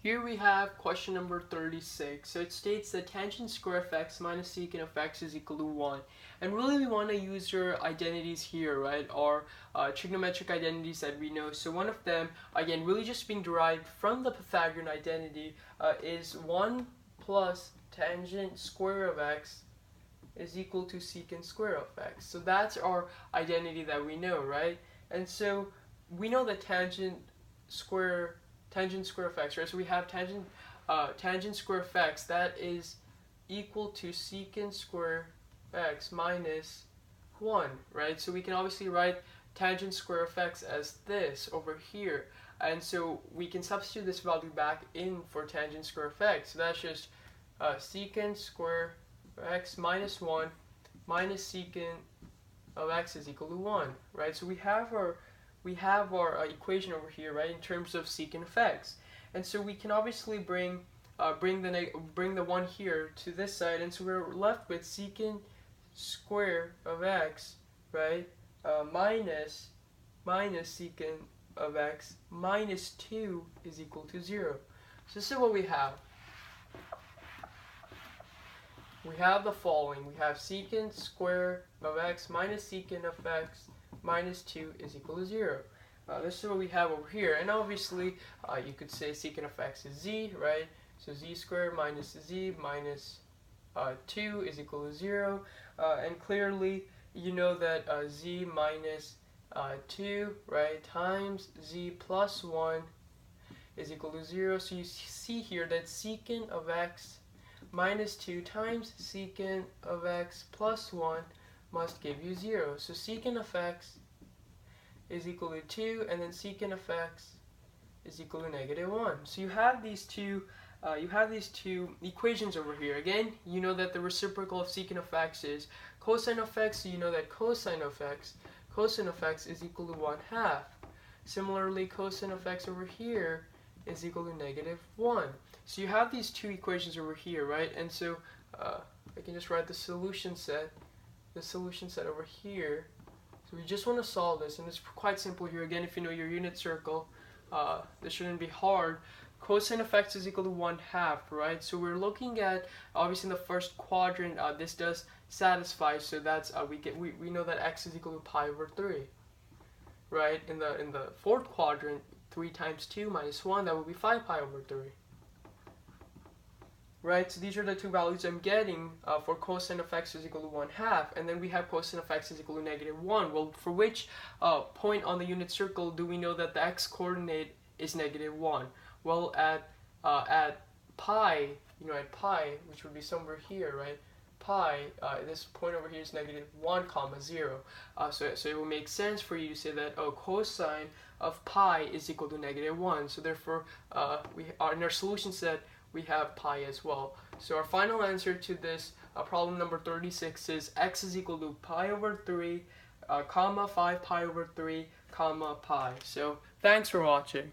Here we have question number 36. So it states that tangent square of x minus secant of x is equal to 1. And really we want to use your identities here, right? Or trigonometric identities that we know. So one of them, again, really just being derived from the Pythagorean identity is 1 plus tangent square of x is equal to secant square of x. So that's our identity that we know, right? And so we know that tangent square of x, right? So we have tangent square of x, that is equal to secant square of x minus 1, right? So we can obviously write tangent square of x as this over here, and so we can substitute this value back in for tangent square of x. So that's just secant square of x minus 1 minus secant of x is equal to 1, right? So we have our equation over here, right, in terms of secant of x, and so we can obviously bring the 1 here to this side, and so we're left with secant square of x, right, minus secant of x minus 2 is equal to 0. So this is what we have. We have the following. We have secant square of x minus secant of x minus 2 is equal to 0. This is what we have over here, and obviously you could say secant of x is z, right? So z squared minus z minus 2 is equal to 0, and clearly you know that z minus 2, right, times z plus 1 is equal to 0. So you see here that secant of x minus 2 times secant of x plus 1 must give you 0. So secant of x is equal to 2, and then secant of x is equal to negative 1. So you have these two equations over here. Again, you know that the reciprocal of secant of x is cosine of x, so you know that cosine of x is equal to 1/2. Similarly, cosine of x over here is equal to negative 1. So you have these two equations over here, right? And so I can just write the solution set over here. So we just want to solve this, and it's quite simple here. Again, if you know your unit circle, this shouldn't be hard. Cosine of x is equal to 1/2, right? So we're looking at, obviously in the first quadrant, this does satisfy, so that's we know that x is equal to pi over 3, right? In the fourth quadrant, 3 times 2 minus 1, that would be 5 pi over 3. Right, so these are the two values I'm getting for cosine of x is equal to 1/2, and then we have cosine of x is equal to negative 1. Well, for which point on the unit circle do we know that the x coordinate is negative 1? Well, at pi, which would be somewhere here, right? Pi, this point over here is negative 1 comma 0. So it will make sense for you to say that, oh, cosine of pi is equal to negative 1. So therefore, we are in our solution set, we have pi as well. So our final answer to this problem number 36 is x is equal to pi over 3, comma 5 pi over 3, comma pi. So thanks for watching.